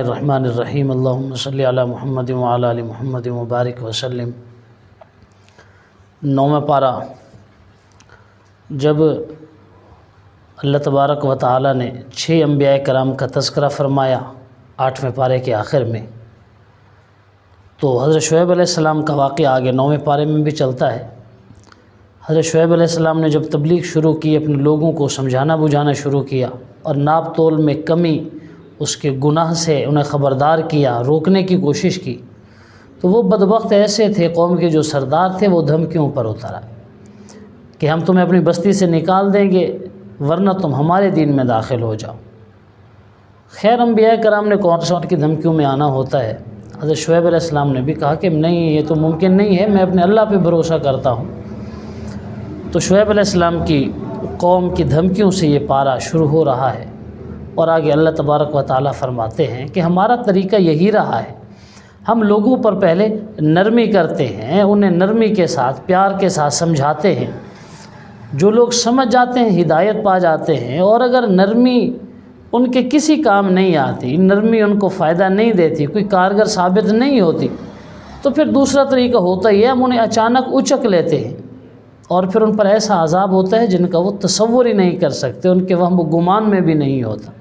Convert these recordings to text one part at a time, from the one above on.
الرحمن الرحیم اللہم صلی علی محمد وعلی آل محمد مبارک وسلم۔ 9واں پارہ جب اللہ تبارک و تعالی نے 6 انبیاء کرام کا تذکرہ فرمایا 8ویں پارے کے آخر میں، تو حضرت شعیب علیہ السلام کا واقعہ آگے 9ویں پارے میں بھی چلتا ہے۔ حضرت شعیب علیہ السلام نے جب تبلیغ شروع کی، اپنے لوگوں کو سمجھانا بجھانا شروع کیا اور ناپ تول میں کمی اس کے گناہ سے انہیں خبردار کیا، روکنے کی کوشش کی، تو وہ بدبخت ایسے تھے، قوم کے جو سردار تھے وہ دھمکیوں پر اتر آئے کہ ہم تمہیں اپنی بستی سے نکال دیں گے ورنہ تم ہمارے دین میں داخل ہو جاؤ۔ خیر انبیاء کرام نے کون سا کی دھمکیوں میں آنا ہوتا ہے۔ حضرت شعیب علیہ السلام نے بھی کہا کہ نہیں، یہ تو ممکن نہیں ہے، میں اپنے اللہ پہ بھروسہ کرتا ہوں۔ تو شعیب علیہ السلام کی قوم کی دھمکیوں سے یہ پارہ شروع ہو رہا ہے، اور آگے اللہ تبارک و تعالیٰ فرماتے ہیں کہ ہمارا طریقہ یہی رہا ہے، ہم لوگوں پر پہلے نرمی کرتے ہیں، انہیں نرمی کے ساتھ پیار کے ساتھ سمجھاتے ہیں، جو لوگ سمجھ جاتے ہیں ہدایت پا جاتے ہیں، اور اگر نرمی ان کے کسی کام نہیں آتی، نرمی ان کو فائدہ نہیں دیتی، کوئی کارگر ثابت نہیں ہوتی، تو پھر دوسرا طریقہ ہوتا ہی ہے، ہم انہیں اچانک اچک لیتے ہیں اور پھر ان پر ایسا عذاب ہوتا ہے جن کا وہ تصور ہی نہیں کر سکتے، ان کے وہم و گمان میں بھی نہیں ہوتا۔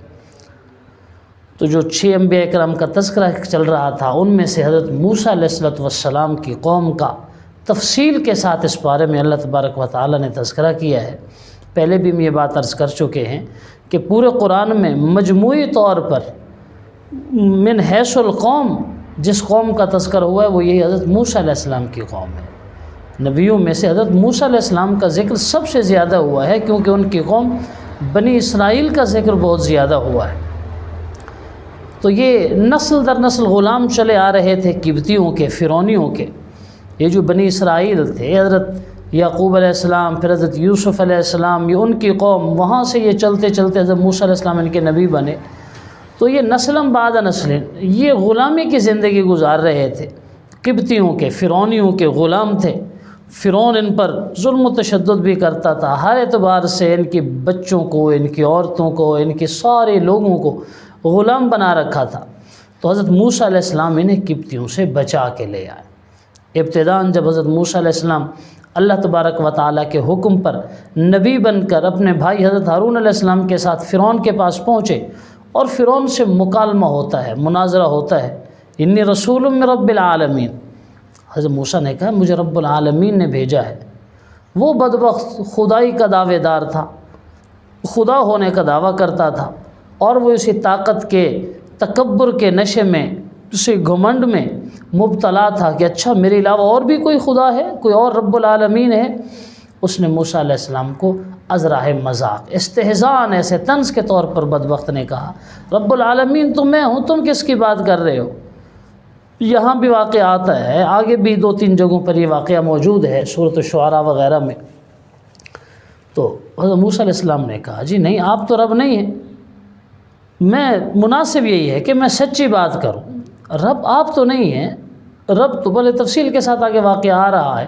تو جو 6 انبیاء کرام کا تذکرہ چل رہا تھا، ان میں سے حضرت موسیٰ علیہ السلام کی قوم کا تفصیل کے ساتھ اس بارے میں اللہ تبارک و تعالیٰ نے تذکرہ کیا ہے۔ پہلے بھی ہم یہ بات عرض کر چکے ہیں کہ پورے قرآن میں مجموعی طور پر من حیث القوم جس قوم کا تذکرہ ہوا ہے وہ یہی حضرت موسیٰ علیہ السلام کی قوم ہے۔ نبیوں میں سے حضرت موسیٰ علیہ السلام کا ذکر سب سے زیادہ ہوا ہے، کیونکہ ان کی قوم بنی اسرائیل کا ذکر بہت زیادہ ہوا ہے۔ تو یہ نسل در نسل غلام چلے آ رہے تھے قبطیوں کے، فرعونیوں کے۔ یہ جو بنی اسرائیل تھے، حضرت یعقوب علیہ السلام، پھر حضرت یوسف علیہ السلام، یہ ان کی قوم، وہاں سے یہ چلتے چلتے حضرت موسیٰ علیہ السلام ان کے نبی بنے۔ تو یہ نسلم بعد نسل یہ غلامی کی زندگی گزار رہے تھے، قبطیوں کے، فرعونیوں کے غلام تھے۔ فرعون ان پر ظلم و تشدد بھی کرتا تھا، ہر اعتبار سے ان کی بچوں کو، ان کی عورتوں کو، ان کے سارے لوگوں کو غلام بنا رکھا تھا۔ تو حضرت موسیٰ علیہ السلام انہیں قبطیوں سے بچا کے لے آئے۔ ابتداً جب حضرت موسیٰ علیہ السلام اللہ تبارک و تعالیٰ کے حکم پر نبی بن کر اپنے بھائی حضرت ہارون علیہ السلام کے ساتھ فرعون کے پاس پہنچے، اور فرعون سے مکالمہ ہوتا ہے، مناظرہ ہوتا ہے، انی رسول من رب العالمین، حضرت موسیٰ نے کہا مجھے رب العالمین نے بھیجا ہے۔ وہ بدبخت خدائی کا دعوے دار تھا، خدا ہونے کا دعویٰ کرتا تھا، اور وہ اسی طاقت کے تکبر کے نشے میں، اسی گھمنڈ میں مبتلا تھا کہ اچھا میرے علاوہ اور بھی کوئی خدا ہے، کوئی اور رب العالمین ہے۔ اس نے موسیٰ علیہ السلام کو از راہ مذاق، استہزاء، ایسے طنز کے طور پر بدبخت نے کہا رب العالمین تو میں ہوں، تم کس کی بات کر رہے ہو؟ یہاں بھی واقعہ آتا ہے، آگے بھی 2-3 جگہوں پر یہ واقعہ موجود ہے، سورۃ الشعراء وغیرہ میں۔ تو حضرت موسیٰ علیہ السلام نے کہا جی نہیں، آپ تو رب نہیں ہیں، میں مناسب یہی ہے کہ میں سچی بات کروں، رب آپ تو نہیں ہیں، رب تو بڑے تفصیل کے ساتھ آگے واقعہ آ رہا ہے،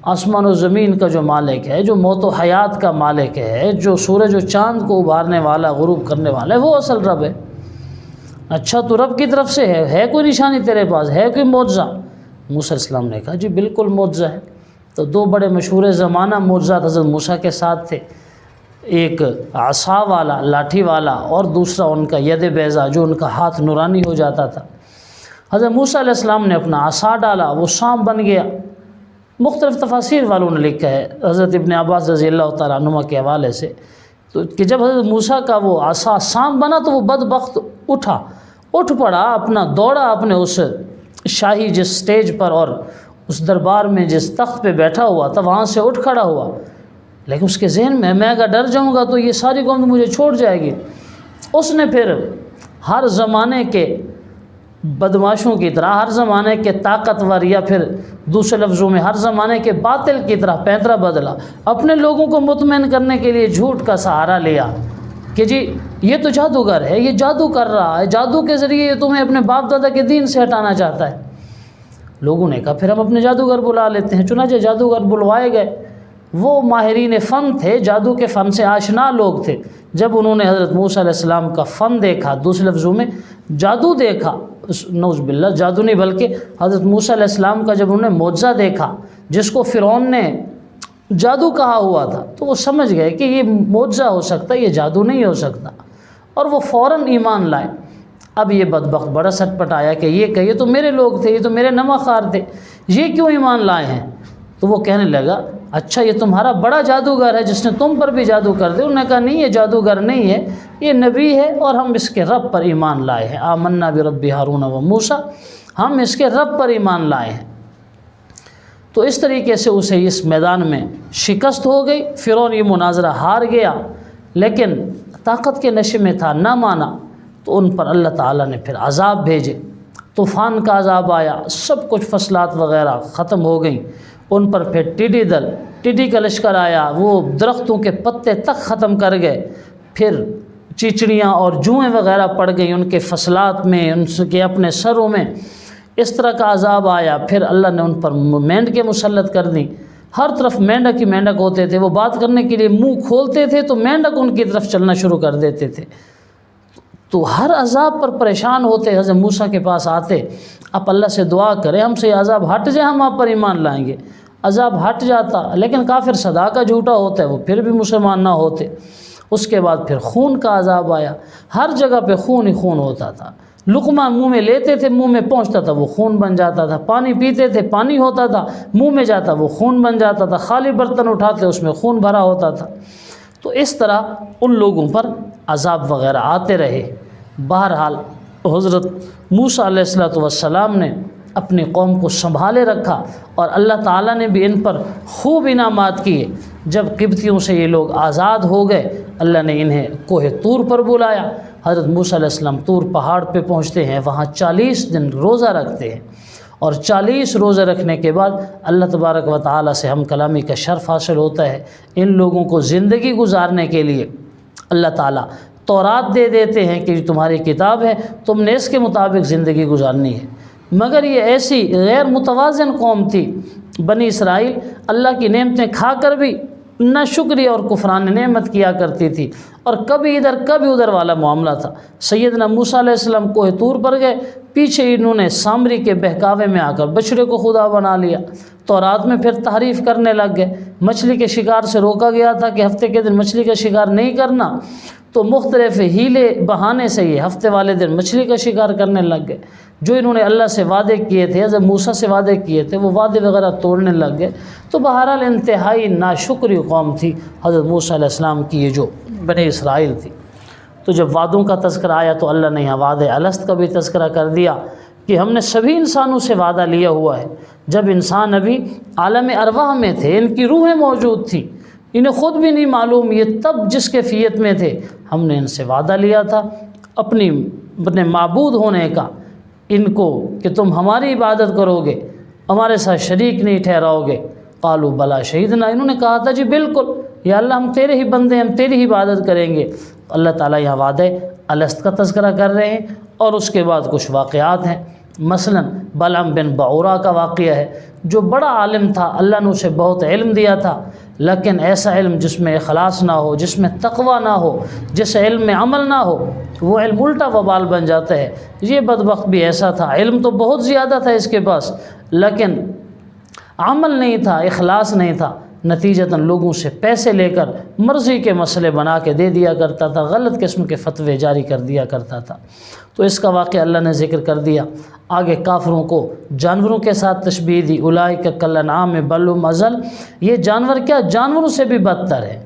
آسمان و زمین کا جو مالک ہے، جو موت و حیات کا مالک ہے، جو سورج و چاند کو ابھارنے والا، غروب کرنے والا ہے، وہ اصل رب ہے۔ اچھا تو رب کی طرف سے ہے کوئی نشانی تیرے پاس، ہے کوئی معجزہ؟ موسیٰ علیہ السلام نے کہا جی بالکل معجزہ ہے۔ تو 2 بڑے مشہور زمانہ معجزات حضرت موسیٰ کے ساتھ تھے، ایک عصا والا، لاٹھی والا، اور دوسرا ان کا ید بیضا، جو ان کا ہاتھ نورانی ہو جاتا تھا۔ حضرت موسیٰ علیہ السلام نے اپنا عصا ڈالا، وہ سانپ بن گیا۔ مختلف تفاسیر والوں نے لکھا ہے، حضرت ابن عباس رضی اللہ تعالیٰ عنہما کے حوالے سے، تو کہ جب حضرت موسیٰ کا وہ عصا سانپ بنا تو وہ بدبخت اٹھ پڑا، اپنا دوڑا اپنے اس شاہی جس سٹیج پر اور اس دربار میں جس تخت پہ بیٹھا ہوا تھا وہاں سے اٹھ کھڑا ہوا، لیکن اس کے ذہن میں اگر ڈر جاؤں گا تو یہ ساری قوم تو مجھے چھوڑ جائے گی۔ اس نے پھر ہر زمانے کے بدماشوں کی طرح، ہر زمانے کے طاقتور، یا پھر دوسرے لفظوں میں ہر زمانے کے باطل کی طرح پینترا بدلا، اپنے لوگوں کو مطمئن کرنے کے لیے جھوٹ کا سہارا لیا کہ جی یہ تو جادوگر ہے، یہ جادو کر رہا ہے، جادو کے ذریعے یہ تمہیں اپنے باپ دادا کے دین سے ہٹانا چاہتا ہے۔ لوگوں نے کہا پھر ہم اپنے جادوگر بلا لیتے ہیں، چنانچہ جادوگر بلوائے گئے، وہ ماہرین فن تھے، جادو کے فن سے آشنا لوگ تھے۔ جب انہوں نے حضرت موسیٰ علیہ السلام کا فن دیکھا، دوسرے لفظوں میں جادو دیکھا، نعوذ باللہ جادو نہیں بلکہ حضرت موسیٰ علیہ السلام کا جب انہوں نے معجزہ دیکھا جس کو فرعون نے جادو کہا ہوا تھا، تو وہ سمجھ گئے کہ یہ معجزہ ہو سکتا ہے، یہ جادو نہیں ہو سکتا، اور وہ فوراً ایمان لائے۔ اب یہ بدبخت بڑا سٹ پٹ آیا کہ یہ تو میرے لوگ تھے، یہ تو میرے نمخار تھے، یہ کیوں ایمان لائے ہیں؟ تو وہ کہنے لگا اچھا یہ تمہارا بڑا جادوگر ہے جس نے تم پر بھی جادو کر دیا۔ انہوں نے کہا نہیں، یہ جادوگر نہیں ہے، یہ نبی ہے اور ہم اس کے رب پر ایمان لائے ہیں۔ آمنا برب ہارون و موسیٰ، ہم اس کے رب پر ایمان لائے ہیں۔ تو اس طریقے سے اسے اس میدان میں شکست ہو گئی۔ فرعون یہ مناظرہ ہار گیا، لیکن طاقت کے نشے میں تھا، نہ مانا، تو ان پر اللہ تعالیٰ نے پھر عذاب بھیجے۔ طوفان کا عذاب آیا، سب کچھ فصلات وغیرہ ختم ہو گئیں۔ ان پر پھر ٹڈی کا لشکر آیا، وہ درختوں کے پتے تک ختم کر گئے۔ پھر چیچڑیاں اور جوئیں وغیرہ پڑ گئیں ان کے فصلات میں، ان کے اپنے سروں میں، اس طرح کا عذاب آیا۔ پھر اللہ نے ان پر مینڈکیں مسلط کر دیں، ہر طرف مینڈک ہی مینڈک ہوتے تھے، وہ بات کرنے کے لیے منہ کھولتے تھے تو مینڈک ان کی طرف چلنا شروع کر دیتے تھے۔ تو ہر عذاب پر پریشان ہوتے، حضرت موسیٰ کے پاس آتے، آپ اللہ سے دعا کریں ہم سے یہ عذاب ہٹ جائے، ہم آپ پر ایمان لائیں گے۔ عذاب ہٹ جاتا، لیکن کافر صدا کا جھوٹا ہوتا ہے، وہ پھر بھی مسلمان نہ ہوتے۔ اس کے بعد پھر خون کا عذاب آیا، ہر جگہ پہ خون ہی خون ہوتا تھا۔ لقمہ منہ میں لیتے تھے، منہ میں پہنچتا تھا وہ خون بن جاتا تھا، پانی پیتے تھے پانی ہوتا تھا، منہ میں جاتا وہ خون بن جاتا تھا، خالی برتن اٹھاتے اس میں خون بھرا ہوتا تھا۔ تو اس طرح ان لوگوں پر عذاب وغیرہ آتے رہے۔ بہرحال حضرت موسیٰ علیہ السلام نے اپنی قوم کو سنبھالے رکھا، اور اللہ تعالیٰ نے بھی ان پر خوب انعامات کیے۔ جب قبطیوں سے یہ لوگ آزاد ہو گئے، اللہ نے انہیں کوہ طور پر بلایا۔ حضرت موسیٰ علیہ السلام طور پہاڑ پہ پہنچتے ہیں، وہاں 40 دن روزہ رکھتے ہیں، اور 40 روزے رکھنے کے بعد اللہ تبارک و تعالیٰ سے ہم کلامی کا شرف حاصل ہوتا ہے۔ ان لوگوں کو زندگی گزارنے کے لیے اللہ تعالیٰ تورات دے دیتے ہیں کہ یہ تمہاری کتاب ہے، تم نے اس کے مطابق زندگی گزارنی ہے۔ مگر یہ ایسی غیر متوازن قوم تھی بنی اسرائیل، اللہ کی نعمتیں کھا کر بھی نہ شکریہ اور کفران نعمت کیا کرتی تھی، اور کبھی ادھر کبھی ادھر والا معاملہ تھا۔ سیدنا موسیٰ علیہ السلام کوہ طور پر گئے، پیچھے انہوں نے سامری کے بہکاوے میں آ کر بچڑے کو خدا بنا لیا، تو رات میں پھر تحریف کرنے لگ گئے۔ مچھلی کے شکار سے روکا گیا تھا کہ ہفتے کے دن مچھلی کا شکار نہیں کرنا، تو مختلف ہیلے بہانے سے یہ ہفتے والے دن مچھلی کا شکار کرنے لگ گئے۔ جو انہوں نے اللہ سے وعدے کیے تھے، حضرت موسیٰ سے وعدے کیے تھے، وہ وعدے وغیرہ توڑنے لگ گئے۔ تو بہرحال انتہائی ناشکری قوم تھی حضرت موسیٰ علیہ السلام کی، یہ جو بنی اسرائیل تھی۔ تو جب وعدوں کا تذکرہ آیا تو اللہ نے یہاں وعدے الست کا بھی تذکرہ کر دیا کہ ہم نے سبھی انسانوں سے وعدہ لیا ہوا ہے۔ جب انسان ابھی عالم ارواح میں تھے، ان کی روحیں موجود تھیں، انہیں خود بھی نہیں معلوم یہ تب جس کیفیت میں تھے، ہم نے ان سے وعدہ لیا تھا اپنے معبود ہونے کا، ان کو کہ تم ہماری عبادت کرو گے، ہمارے ساتھ شریک نہیں ٹھہراؤ گے۔ قالوا بلا شہیدنا، انہوں نے کہا تھا جی بالکل یا اللہ ہم تیرے ہی بندے ہیں، ہم تیری ہی عبادت کریں گے۔ اللہ تعالیٰ یہاں وعدے الست کا تذکرہ کر رہے ہیں، اور اس کے بعد کچھ واقعات ہیں۔ مثلا بلعم بن بعورہ کا واقعہ ہے، جو بڑا عالم تھا، اللہ نے اسے بہت علم دیا تھا، لیکن ایسا علم جس میں اخلاص نہ ہو، جس میں تقوی نہ ہو، جس علم میں عمل نہ ہو، وہ علم الٹا وبال بن جاتا ہے۔ یہ بدبخت بھی ایسا تھا، علم تو بہت زیادہ تھا اس کے پاس، لیکن عمل نہیں تھا، اخلاص نہیں تھا، نتیجتاً لوگوں سے پیسے لے کر مرضی کے مسئلے بنا کے دے دیا کرتا تھا، غلط قسم کے فتوے جاری کر دیا کرتا تھا۔ تو اس کا واقعہ اللہ نے ذکر کر دیا۔ آگے کافروں کو جانوروں کے ساتھ تشبیہ دی، اولئک کالانعام بل هم اضل، یہ جانور کیا جانوروں سے بھی بدتر ہے،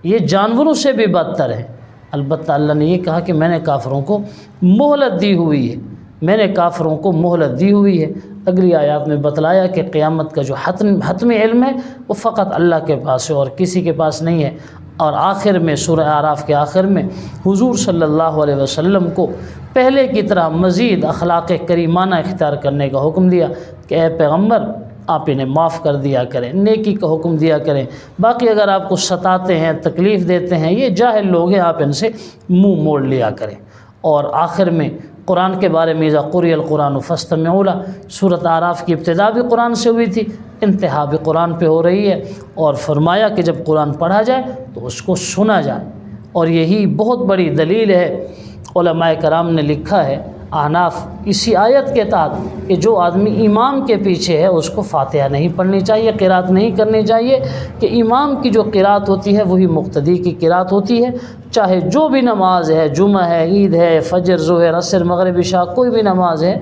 یہ جانوروں سے بھی بدتر ہے۔ البتہ اللہ نے یہ کہا کہ میں نے کافروں کو مہلت دی ہوئی ہے، میں نے کافروں کو مہلت دی ہوئی ہے۔ اگلی آیات میں بتلایا کہ قیامت کا جو حتمی علم ہے وہ فقط اللہ کے پاس ہے اور کسی کے پاس نہیں ہے۔ اور آخر میں سورہ اعراف کے آخر میں حضور صلی اللہ علیہ وسلم کو پہلے کی طرح مزید اخلاق کریمانہ اختیار کرنے کا حکم دیا کہ اے پیغمبر آپ انہیں معاف کر دیا کریں، نیکی کا حکم دیا کریں، باقی اگر آپ کو ستاتے ہیں، تکلیف دیتے ہیں، یہ جاہل لوگ ہیں، آپ ان سے منہ موڑ لیا کریں۔ اور آخر میں قرآن کے بارے میں اذا قرئ القرآن فاستمعوا لہ، سورۃ اعراف کی ابتدا بھی قرآن سے ہوئی تھی، انتہا بھی قرآن پہ ہو رہی ہے، اور فرمایا کہ جب قرآن پڑھا جائے تو اس کو سنا جائے۔ اور یہی بہت بڑی دلیل ہے، علماء کرام نے لکھا ہے احناف اسی آیت کے تحت کہ جو آدمی امام کے پیچھے ہے اس کو فاتحہ نہیں پڑھنی چاہیے، قرات نہیں کرنی چاہیے، کہ امام کی جو قرات ہوتی ہے وہی مقتدی کی قرات ہوتی ہے، چاہے جو بھی نماز ہے، جمعہ ہے، عید ہے، فجر، ظہر، عصر، مغرب، عشاء، کوئی بھی نماز ہے،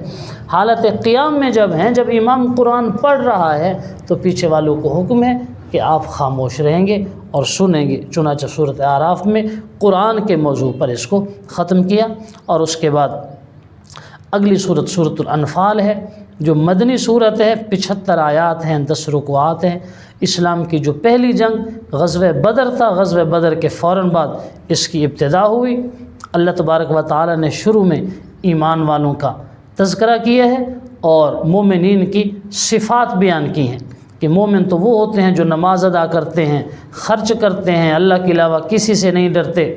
حالت قیام میں جب امام قرآن پڑھ رہا ہے تو پیچھے والوں کو حکم ہے کہ آپ خاموش رہیں گے اور سنیں گے۔ چنانچہ سورۃ اعراف میں قرآن کے موضوع پر اس کو ختم کیا، اور اس کے بعد اگلی صورت سورۃ الانفال ہے جو مدنی صورت ہے، 75 آیات ہیں، 10 رکوعات ہیں۔ اسلام کی جو پہلی جنگ غزوہ بدر تھا، غزوہ بدر کے فوراً بعد اس کی ابتدا ہوئی۔ اللہ تبارک و تعالی نے شروع میں ایمان والوں کا تذکرہ کیا ہے اور مومنین کی صفات بیان کی ہیں کہ مومن تو وہ ہوتے ہیں جو نماز ادا کرتے ہیں، خرچ کرتے ہیں، اللہ کے علاوہ کسی سے نہیں ڈرتے،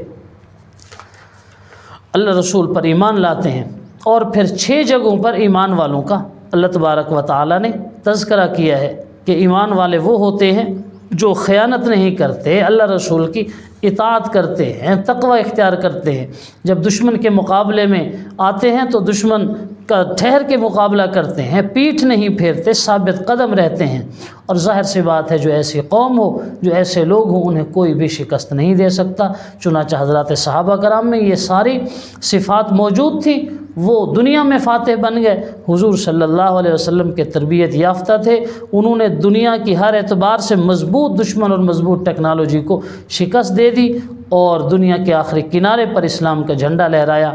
اللہ رسول پر ایمان لاتے ہیں۔ اور پھر 6 جگہوں پر ایمان والوں کا اللہ تبارک و تعالی نے تذکرہ کیا ہے کہ ایمان والے وہ ہوتے ہیں جو خیانت نہیں کرتے، اللہ رسول کی اطاعت کرتے ہیں، تقوی اختیار کرتے ہیں، جب دشمن کے مقابلے میں آتے ہیں تو دشمن کا ٹھہر کے مقابلہ کرتے ہیں، پیٹھ نہیں پھیرتے، ثابت قدم رہتے ہیں۔ اور ظاہر سی بات ہے جو ایسی قوم ہو، جو ایسے لوگ ہوں، انہیں کوئی بھی شکست نہیں دے سکتا۔ چنانچہ حضرات صحابہ کرام میں یہ ساری صفات موجود تھیں، وہ دنیا میں فاتح بن گئے، حضور صلی اللہ علیہ وسلم کے تربیت یافتہ تھے، انہوں نے دنیا کی ہر اعتبار سے مضبوط دشمن اور مضبوط ٹیکنالوجی کو شکست دے دی اور دنیا کے آخری کنارے پر اسلام کا جھنڈا لہرایا۔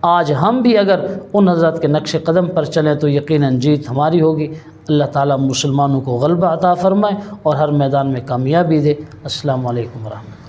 آج ہم بھی اگر ان حضرات کے نقش قدم پر چلیں تو یقیناً جیت ہماری ہوگی۔ اللہ تعالیٰ مسلمانوں کو غلبہ عطا فرمائے اور ہر میدان میں کامیابی دے۔ السلام علیکم ورحمۃ اللہ۔